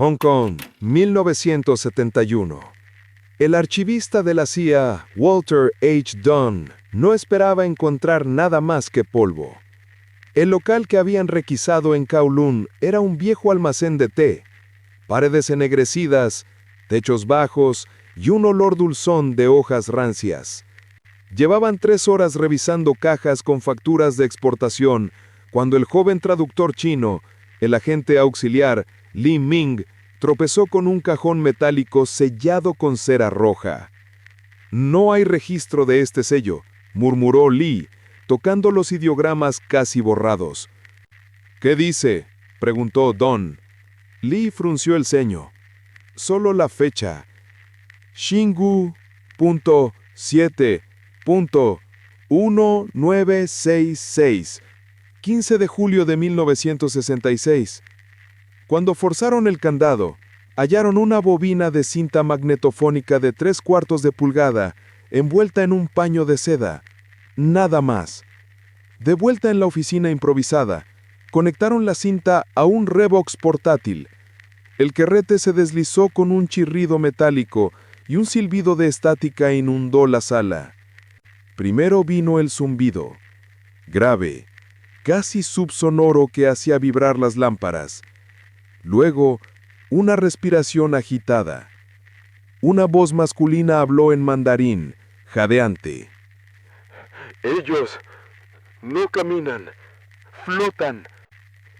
Hong Kong, 1971. El archivista de la CIA, Walter H. Dunn, no esperaba encontrar nada más que polvo. El local que habían requisado en Kowloon era un viejo almacén de té, paredes ennegrecidas, techos bajos y un olor dulzón de hojas rancias. Llevaban 3 horas revisando cajas con facturas de exportación cuando el joven traductor chino, el agente auxiliar Li Ming, tropezó con un cajón metálico sellado con cera roja. «No hay registro de este sello», murmuró Li, tocando los ideogramas casi borrados. «¿Qué dice?», preguntó Don. Li frunció el ceño. «Solo la fecha. Xingu.7.1966, 15 de julio de 1966. Cuando forzaron el candado, hallaron una bobina de cinta magnetofónica de 3/4 de pulgada, envuelta en un paño de seda. Nada más. De vuelta en la oficina improvisada, conectaron la cinta a un Revox portátil. El kerrete se deslizó con un chirrido metálico y un silbido de estática inundó la sala. Primero vino el zumbido, grave, casi subsonoro que hacía vibrar las lámparas. Luego, una respiración agitada. Una voz masculina habló en mandarín, jadeante. Ellos no caminan, flotan.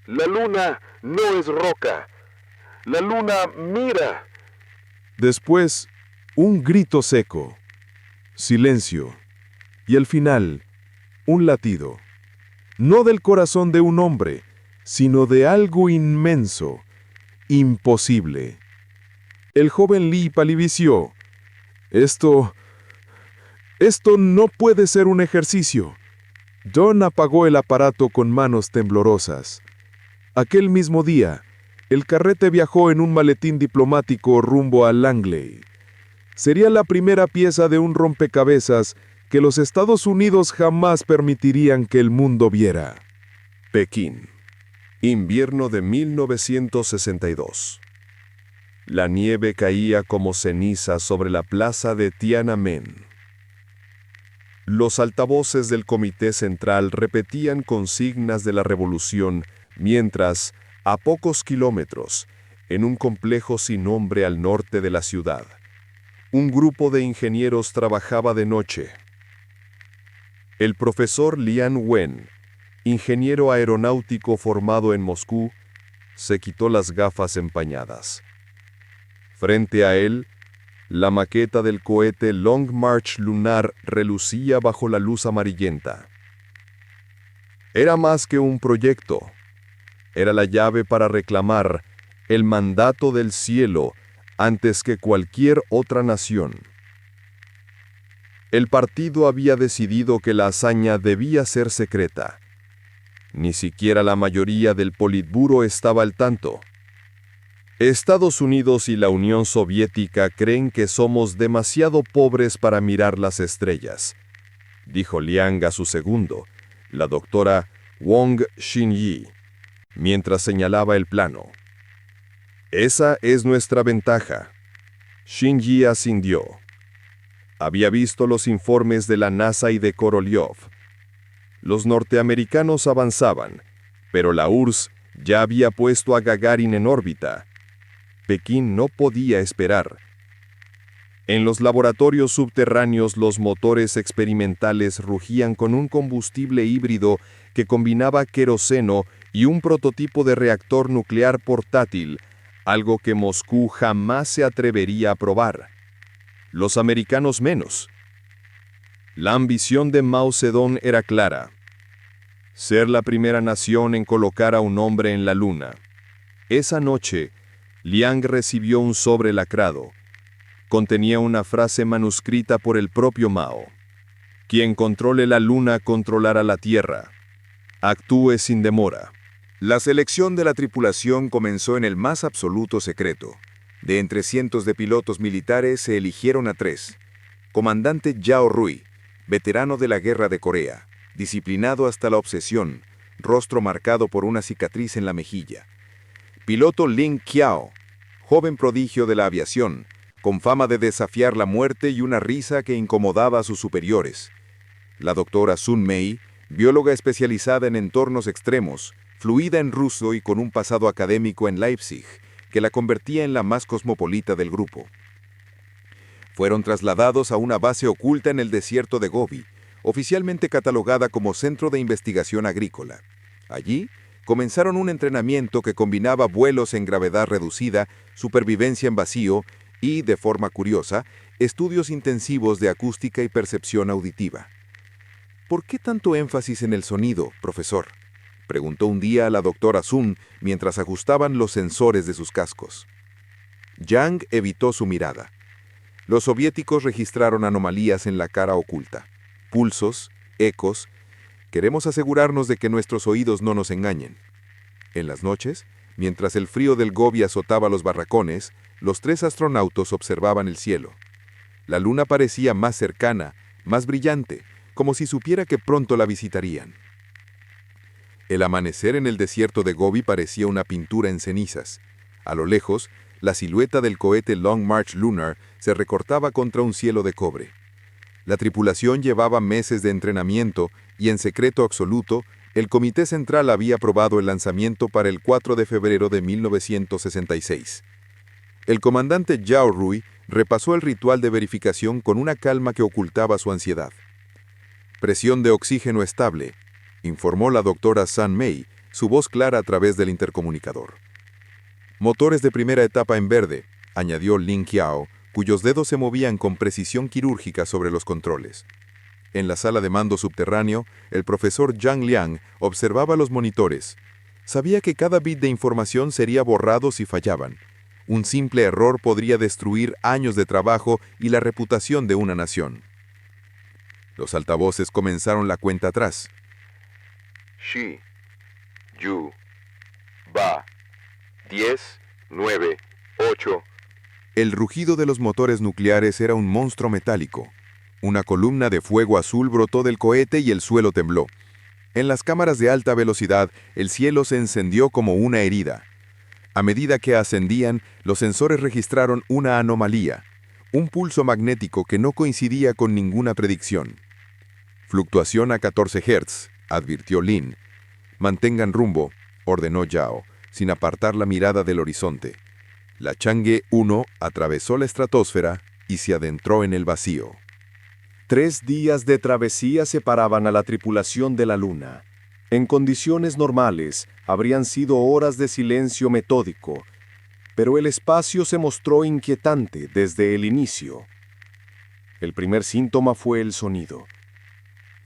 La luna no es roca. La luna mira. Después, un grito seco. Silencio. Y al final, un latido. No del corazón de un hombre, sino de algo inmenso. Imposible. El joven Li palideció. Esto no puede ser un ejercicio. Don apagó el aparato con manos temblorosas. Aquel mismo día, el carrete viajó en un maletín diplomático rumbo a Langley. Sería la primera pieza de un rompecabezas que los Estados Unidos jamás permitirían que el mundo viera. Pekín. Invierno de 1962. La nieve caía como ceniza sobre la plaza de Tiananmen. Los altavoces del Comité Central repetían consignas de la revolución, mientras, a pocos kilómetros, en un complejo sin nombre al norte de la ciudad, un grupo de ingenieros trabajaba de noche. El profesor Lian Wen, ingeniero aeronáutico formado en Moscú, se quitó las gafas empañadas. Frente a él, la maqueta del cohete Long March lunar relucía bajo la luz amarillenta. Era más que un proyecto. Era la llave para reclamar el mandato del cielo antes que cualquier otra nación. El partido había decidido que la hazaña debía ser secreta. Ni siquiera la mayoría del Politburo estaba al tanto. Estados Unidos y la Unión Soviética creen que somos demasiado pobres para mirar las estrellas, dijo Liang a su segundo, la doctora Wong Xinyi, mientras señalaba el plano. Esa es nuestra ventaja. Xinyi asintió. Había visto los informes de la NASA y de Korolev. Los norteamericanos avanzaban, pero la URSS ya había puesto a Gagarin en órbita. Pekín no podía esperar. En los laboratorios subterráneos los motores experimentales rugían con un combustible híbrido que combinaba queroseno y un prototipo de reactor nuclear portátil, algo que Moscú jamás se atrevería a probar. Los americanos menos. La ambición de Mao Zedong era clara: ser la primera nación en colocar a un hombre en la luna. Esa noche, Liang recibió un sobre lacrado. Contenía una frase manuscrita por el propio Mao: quien controle la luna controlará la tierra. Actúe sin demora. La selección de la tripulación comenzó en el más absoluto secreto. De entre cientos de pilotos militares se eligieron a 3. Comandante Yao Rui, veterano de la Guerra de Corea, disciplinado hasta la obsesión, rostro marcado por una cicatriz en la mejilla. Piloto Lin Qiao, joven prodigio de la aviación, con fama de desafiar la muerte y una risa que incomodaba a sus superiores. La doctora Sun Mei, bióloga especializada en entornos extremos, fluida en ruso y con un pasado académico en Leipzig, que la convertía en la más cosmopolita del grupo. Fueron trasladados a una base oculta en el desierto de Gobi, oficialmente catalogada como Centro de Investigación Agrícola. Allí, comenzaron un entrenamiento que combinaba vuelos en gravedad reducida, supervivencia en vacío y, de forma curiosa, estudios intensivos de acústica y percepción auditiva. ¿Por qué tanto énfasis en el sonido, profesor?, preguntó un día a la doctora Sun mientras ajustaban los sensores de sus cascos. Yang evitó su mirada. Los soviéticos registraron anomalías en la cara oculta, pulsos, ecos. Queremos asegurarnos de que nuestros oídos no nos engañen. En las noches, mientras el frío del Gobi azotaba los barracones, los 3 astronautas observaban el cielo. La luna parecía más cercana, más brillante, como si supiera que pronto la visitarían. El amanecer en el desierto de Gobi parecía una pintura en cenizas. A lo lejos, la silueta del cohete Long March Lunar se recortaba contra un cielo de cobre. La tripulación llevaba meses de entrenamiento y en secreto absoluto, el Comité Central había aprobado el lanzamiento para el 4 de febrero de 1966. El comandante Zhao Rui repasó el ritual de verificación con una calma que ocultaba su ansiedad. «Presión de oxígeno estable», informó la doctora Sun Mei, su voz clara a través del intercomunicador. «Motores de primera etapa en verde», añadió Lin Qiao, cuyos dedos se movían con precisión quirúrgica sobre los controles. En la sala de mando subterráneo, el profesor Zhang Liang observaba los monitores. Sabía que cada bit de información sería borrado si fallaban. Un simple error podría destruir años de trabajo y la reputación de una nación. Los altavoces comenzaron la cuenta atrás. Shi, Yu, Ba, 10, 9, 8. El rugido de los motores nucleares era un monstruo metálico. Una columna de fuego azul brotó del cohete y el suelo tembló. En las cámaras de alta velocidad, el cielo se encendió como una herida. A medida que ascendían, los sensores registraron una anomalía, un pulso magnético que no coincidía con ninguna predicción. «Fluctuación a 14 Hz», advirtió Lin. «Mantengan rumbo», ordenó Zhao, sin apartar la mirada del horizonte. La Chang'e 1 atravesó la estratosfera y se adentró en el vacío. 3 días de travesía separaban a la tripulación de la Luna. En condiciones normales, habrían sido horas de silencio metódico, pero el espacio se mostró inquietante desde el inicio. El primer síntoma fue el sonido.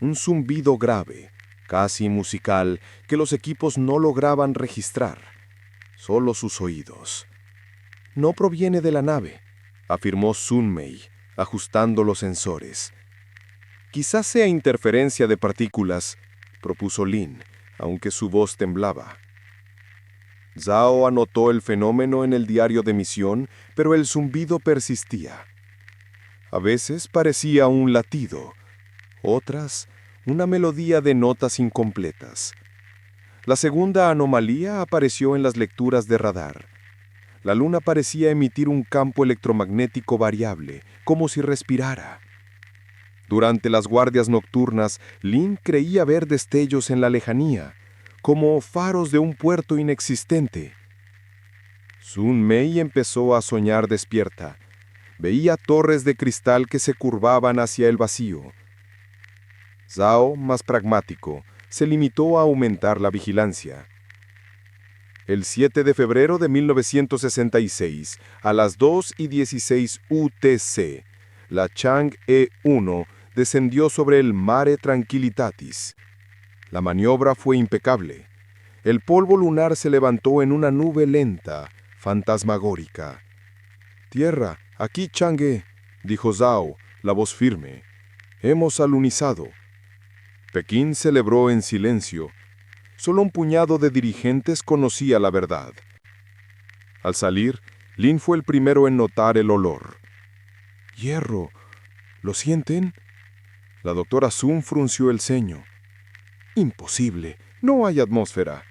Un zumbido grave, casi musical, que los equipos no lograban registrar. Solo sus oídos. «No proviene de la nave», afirmó Sun Mei, ajustando los sensores. «Quizás sea interferencia de partículas», propuso Lin, aunque su voz temblaba. Zhao anotó el fenómeno en el diario de misión, pero el zumbido persistía. A veces parecía un latido, otras una melodía de notas incompletas. La segunda anomalía apareció en las lecturas de radar. La Luna parecía emitir un campo electromagnético variable, como si respirara. Durante las guardias nocturnas, Lin creía ver destellos en la lejanía, como faros de un puerto inexistente. Sun Mei empezó a soñar despierta. Veía torres de cristal que se curvaban hacia el vacío. Zhao, más pragmático, se limitó a aumentar la vigilancia. El 7 de febrero de 1966, a las 2:16 UTC, la Chang'e 1 descendió sobre el Mare Tranquillitatis. La maniobra fue impecable. El polvo lunar se levantó en una nube lenta, fantasmagórica. «Tierra, aquí Chang'e», dijo Zhao, la voz firme. «Hemos alunizado». Pekín celebró en silencio. Solo un puñado de dirigentes conocía la verdad. Al salir, Lin fue el primero en notar el olor. «Hierro, ¿lo sienten?». La doctora Sun frunció el ceño. «Imposible, no hay atmósfera».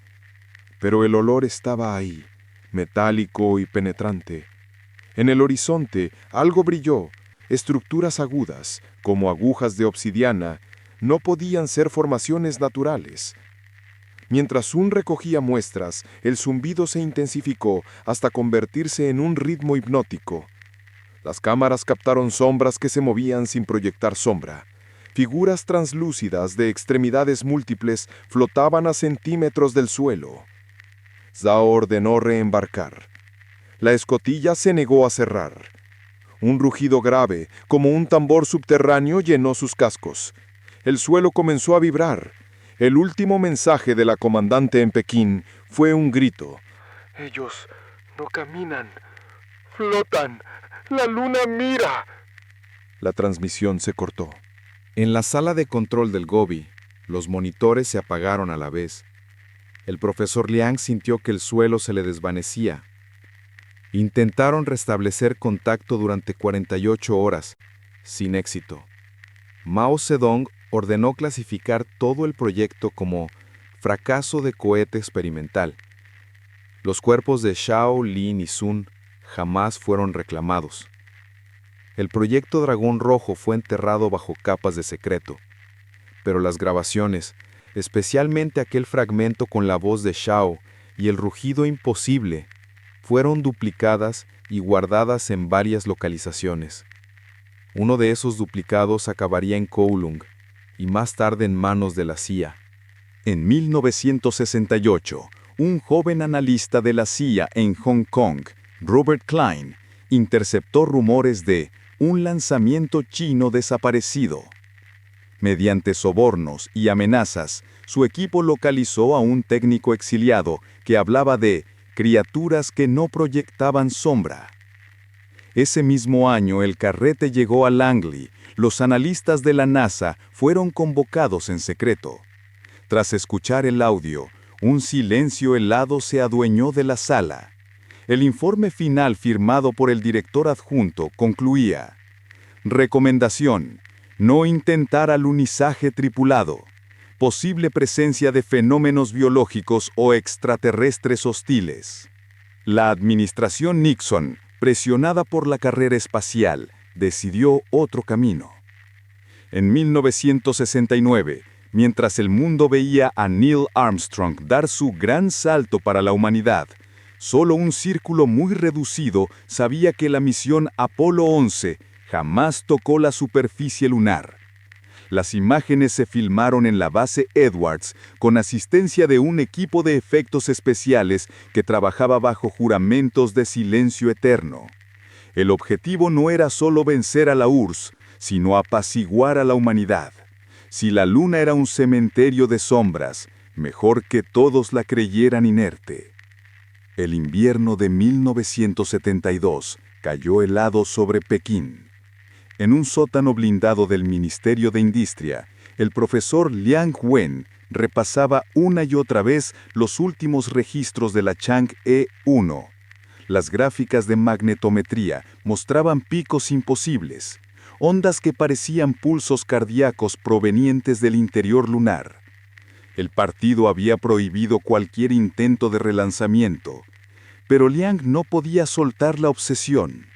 Pero el olor estaba ahí, metálico y penetrante. En el horizonte algo brilló. Estructuras agudas, como agujas de obsidiana, no podían ser formaciones naturales. Mientras Sun recogía muestras, el zumbido se intensificó hasta convertirse en un ritmo hipnótico. Las cámaras captaron sombras que se movían sin proyectar sombra. Figuras translúcidas de extremidades múltiples flotaban a centímetros del suelo. Zhao ordenó reembarcar. La escotilla se negó a cerrar. Un rugido grave, como un tambor subterráneo, llenó sus cascos. El suelo comenzó a vibrar. El último mensaje de la comandante en Pekín fue un grito. Ellos no caminan, flotan. La luna mira. La transmisión se cortó. En la sala de control del Gobi, los monitores se apagaron a la vez. El profesor Liang sintió que el suelo se le desvanecía. Intentaron restablecer contacto durante 48 horas, sin éxito. Mao Zedong ordenó clasificar todo el proyecto como fracaso de cohete experimental. Los cuerpos de Shao, Lin y Sun jamás fueron reclamados. El proyecto Dragón Rojo fue enterrado bajo capas de secreto, pero las grabaciones, especialmente aquel fragmento con la voz de Shao y el rugido imposible, fueron duplicadas y guardadas en varias localizaciones. Uno de esos duplicados acabaría en Kowloon y más tarde en manos de la CIA. En 1968, un joven analista de la CIA en Hong Kong, Robert Klein, interceptó rumores de un lanzamiento chino desaparecido. Mediante sobornos y amenazas, su equipo localizó a un técnico exiliado que hablaba de criaturas que no proyectaban sombra. Ese mismo año el carrete llegó a Langley. Los analistas de la NASA fueron convocados en secreto. Tras escuchar el audio, un silencio helado se adueñó de la sala. El informe final firmado por el director adjunto concluía: recomendación, no intentar alunizaje tripulado. Posible presencia de fenómenos biológicos o extraterrestres hostiles. La administración Nixon, presionada por la carrera espacial, decidió otro camino. En 1969, mientras el mundo veía a Neil Armstrong dar su gran salto para la humanidad, solo un círculo muy reducido sabía que la misión Apolo 11 jamás tocó la superficie lunar. Las imágenes se filmaron en la base Edwards con asistencia de un equipo de efectos especiales que trabajaba bajo juramentos de silencio eterno. El objetivo no era solo vencer a la URSS, sino apaciguar a la humanidad. Si la luna era un cementerio de sombras, mejor que todos la creyeran inerte. El invierno de 1972 cayó helado sobre Pekín. En un sótano blindado del Ministerio de Industria, el profesor Liang Wen repasaba una y otra vez los últimos registros de la Chang'e 1. Las gráficas de magnetometría mostraban picos imposibles, ondas que parecían pulsos cardíacos provenientes del interior lunar. El partido había prohibido cualquier intento de relanzamiento, pero Liang no podía soltar la obsesión.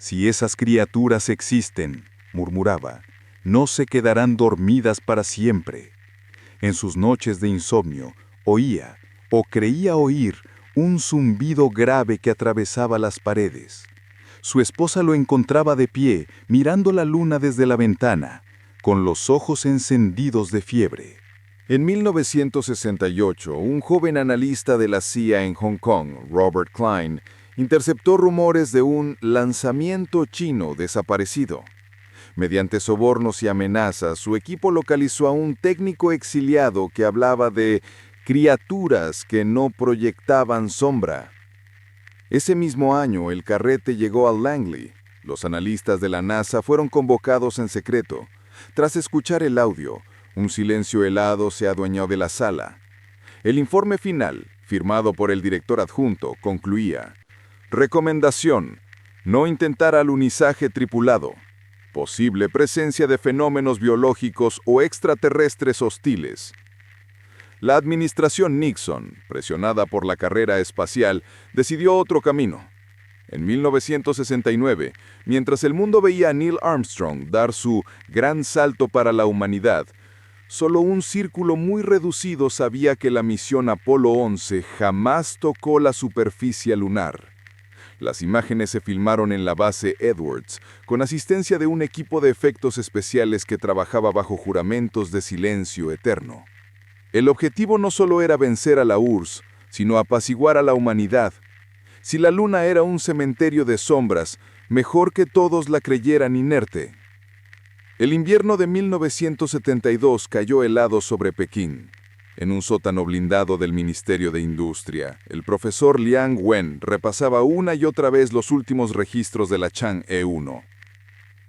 Si esas criaturas existen, murmuraba, no se quedarán dormidas para siempre. En sus noches de insomnio, oía, o creía oír, un zumbido grave que atravesaba las paredes. Su esposa lo encontraba de pie, mirando la luna desde la ventana, con los ojos encendidos de fiebre. En 1968, un joven analista de la CIA en Hong Kong, Robert Klein, interceptó rumores de un lanzamiento chino desaparecido. Mediante sobornos y amenazas, su equipo localizó a un técnico exiliado que hablaba de criaturas que no proyectaban sombra. Ese mismo año, el carrete llegó a Langley. Los analistas de la NASA fueron convocados en secreto. Tras escuchar el audio, un silencio helado se adueñó de la sala. El informe final, firmado por el director adjunto, concluía: recomendación, no intentar alunizaje tripulado. Posible presencia de fenómenos biológicos o extraterrestres hostiles. La administración Nixon, presionada por la carrera espacial, decidió otro camino. En 1969, mientras el mundo veía a Neil Armstrong dar su gran salto para la humanidad, solo un círculo muy reducido sabía que la misión Apolo 11 jamás tocó la superficie lunar. Las imágenes se filmaron en la base Edwards, con asistencia de un equipo de efectos especiales que trabajaba bajo juramentos de silencio eterno. El objetivo no solo era vencer a la URSS, sino apaciguar a la humanidad. Si la Luna era un cementerio de sombras, mejor que todos la creyeran inerte. El invierno de 1972 cayó helado sobre Pekín. En un sótano blindado del Ministerio de Industria, el profesor Liang Wen repasaba una y otra vez los últimos registros de la Chang'e 1.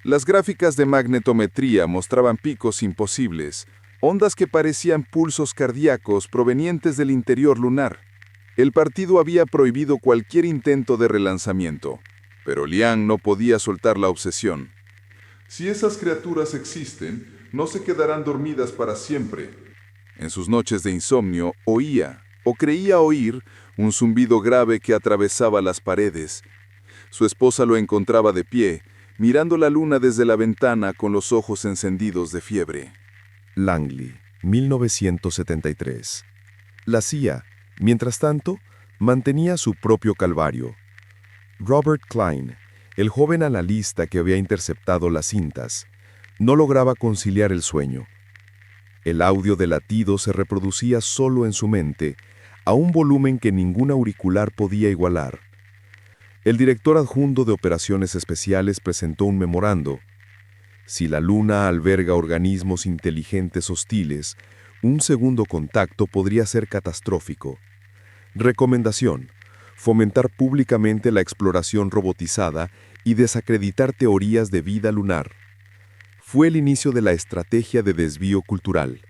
Las gráficas de magnetometría mostraban picos imposibles, ondas que parecían pulsos cardíacos provenientes del interior lunar. El partido había prohibido cualquier intento de relanzamiento, pero Liang no podía soltar la obsesión. Si esas criaturas existen, no se quedarán dormidas para siempre. En sus noches de insomnio oía, o creía oír, un zumbido grave que atravesaba las paredes. Su esposa lo encontraba de pie, mirando la luna desde la ventana con los ojos encendidos de fiebre. Langley, 1973. La CIA, mientras tanto, mantenía su propio calvario. Robert Klein, el joven analista que había interceptado las cintas, no lograba conciliar el sueño. El audio de latido se reproducía solo en su mente, a un volumen que ningún auricular podía igualar. El director adjunto de operaciones especiales presentó un memorando. Si la Luna alberga organismos inteligentes hostiles, un segundo contacto podría ser catastrófico. Recomendación: fomentar públicamente la exploración robotizada y desacreditar teorías de vida lunar. Fue el inicio de la estrategia de desvío cultural.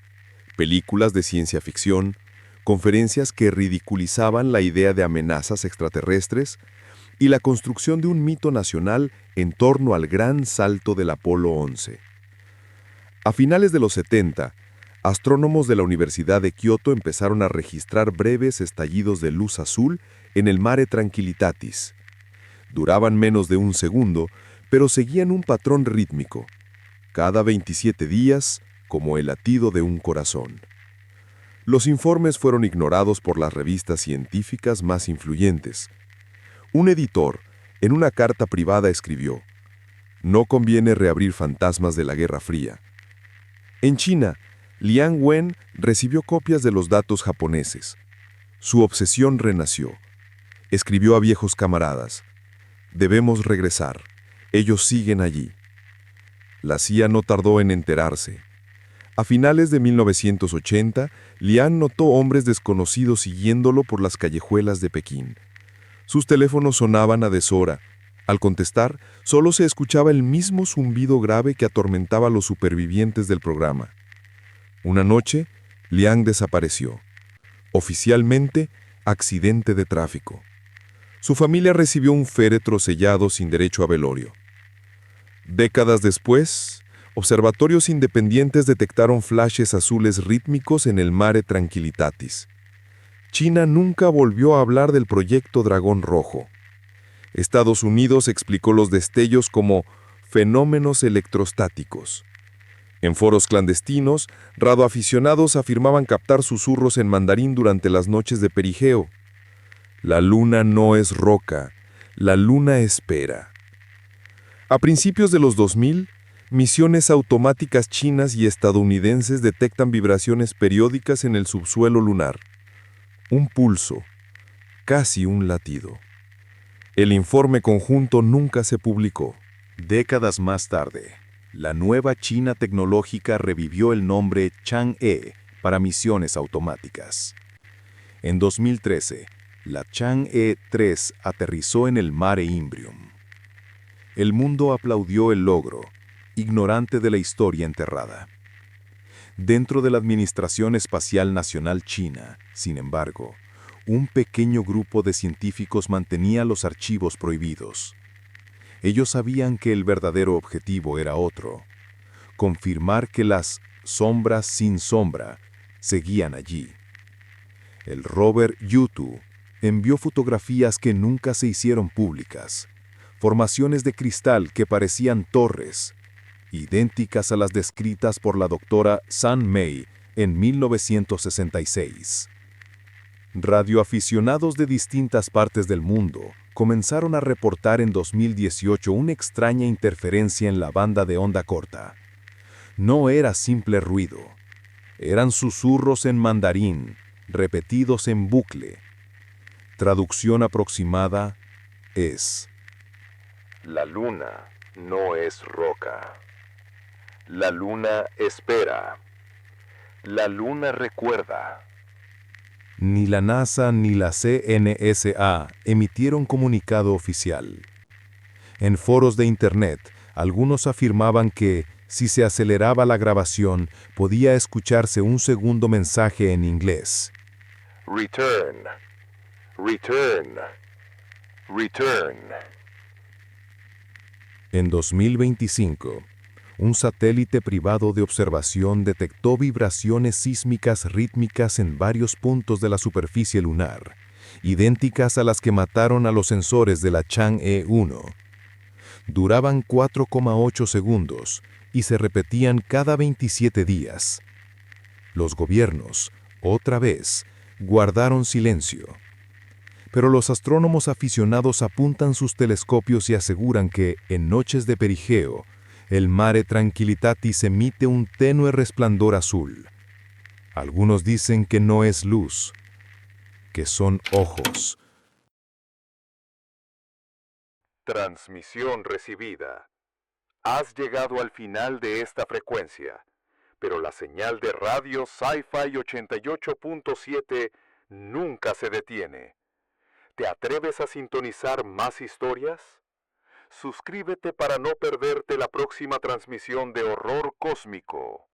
Películas de ciencia ficción, conferencias que ridiculizaban la idea de amenazas extraterrestres y la construcción de un mito nacional en torno al gran salto del Apolo 11. A finales de los 70, astrónomos de la Universidad de Kioto empezaron a registrar breves estallidos de luz azul en el Mare Tranquillitatis. Duraban menos de un segundo, pero seguían un patrón rítmico. Cada 27 días, como el latido de un corazón. Los informes fueron ignorados por las revistas científicas más influyentes. Un editor, en una carta privada, escribió: «No conviene reabrir fantasmas de la Guerra Fría». En China, Liang Wen recibió copias de los datos japoneses. Su obsesión renació. Escribió a viejos camaradas: «Debemos regresar. Ellos siguen allí». La CIA no tardó en enterarse. A finales de 1980, Liang notó hombres desconocidos siguiéndolo por las callejuelas de Pekín. Sus teléfonos sonaban a deshora. Al contestar, solo se escuchaba el mismo zumbido grave que atormentaba a los supervivientes del programa. Una noche, Liang desapareció. Oficialmente, accidente de tráfico. Su familia recibió un féretro sellado sin derecho a velorio. Décadas después, observatorios independientes detectaron flashes azules rítmicos en el Mare Tranquillitatis. China nunca volvió a hablar del proyecto Dragón Rojo. Estados Unidos explicó los destellos como fenómenos electrostáticos. En foros clandestinos, radioaficionados afirmaban captar susurros en mandarín durante las noches de perigeo. La Luna no es roca, la Luna espera. A principios de los 2000, misiones automáticas chinas y estadounidenses detectan vibraciones periódicas en el subsuelo lunar. Un pulso, casi un latido. El informe conjunto nunca se publicó. Décadas más tarde, la nueva China tecnológica revivió el nombre Chang'e para misiones automáticas. En 2013, la Chang'e 3 aterrizó en el Mare Imbrium. El mundo aplaudió el logro, ignorante de la historia enterrada. Dentro de la Administración Espacial Nacional China, sin embargo, un pequeño grupo de científicos mantenía los archivos prohibidos. Ellos sabían que el verdadero objetivo era otro: confirmar que las sombras sin sombra seguían allí, el rover Yutu envió fotografías que nunca se hicieron públicas, formaciones de cristal que parecían torres, idénticas a las descritas por la doctora San Mei en 1966. Radioaficionados de distintas partes del mundo comenzaron a reportar en 2018 una extraña interferencia en la banda de onda corta. No era simple ruido, eran susurros en mandarín, repetidos en bucle. Traducción aproximada es: La luna no es roca. La luna espera. La luna recuerda. Ni la NASA ni la CNSA emitieron comunicado oficial. En foros de Internet, algunos afirmaban que, si se aceleraba la grabación, podía escucharse un segundo mensaje en inglés. Return. Return. Return. En 2025, un satélite privado de observación detectó vibraciones sísmicas rítmicas en varios puntos de la superficie lunar, idénticas a las que mataron a los sensores de la Chang'e-1. Duraban 4,8 segundos y se repetían cada 27 días. Los gobiernos, otra vez, guardaron silencio. Pero los astrónomos aficionados apuntan sus telescopios y aseguran que, en noches de perigeo, el Mare Tranquillitatis emite un tenue resplandor azul. Algunos dicen que no es luz, que son ojos. Transmisión recibida. Has llegado al final de esta frecuencia, pero la señal de radio Sci-Fi 88.7 nunca se detiene. ¿Te atreves a sintonizar más historias? Suscríbete para no perderte la próxima transmisión de horror cósmico.